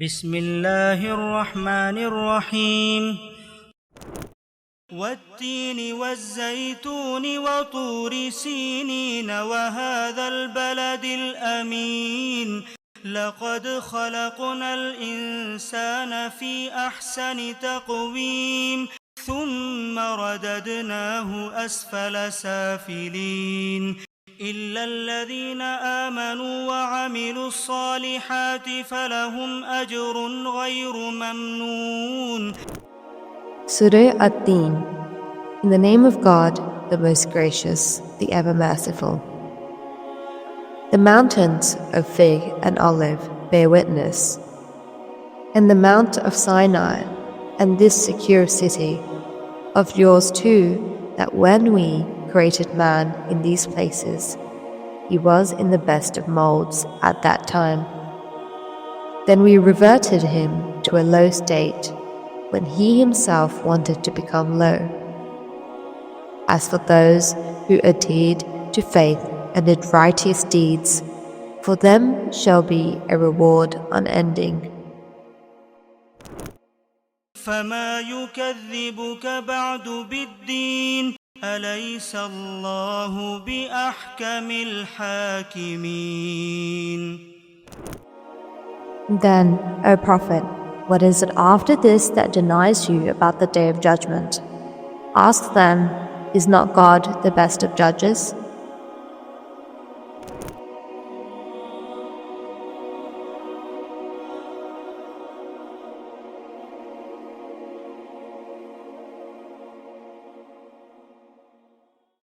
بسم الله الرحمن الرحيم والتين والزيتون وطور سينين وهذا البلد الأمين لقد خلقنا الإنسان في أحسن تقويم ثم رددناه أسفل سافلين إلا الذين آمنوا وعملوا الصالحات فلهم أجر غير ممنون. Surah At-Tin. In the name of God, the most gracious, the ever merciful. The mountains of fig and olive bear witness, and the mount of Sinai, and this secure city, of yours too, that when we created man in these places, he was in the best of molds at that time. Then we reverted him to a low state when he himself wanted to become low. As for those who adhered to faith and did righteous deeds, for them shall be a reward unending. فما يكذبك بعد بالدين أليس الله بأحكم الحاكمين. Then, O Prophet, what is it after this that denies you about the Day of Judgment? Ask them, is not God the best of judges?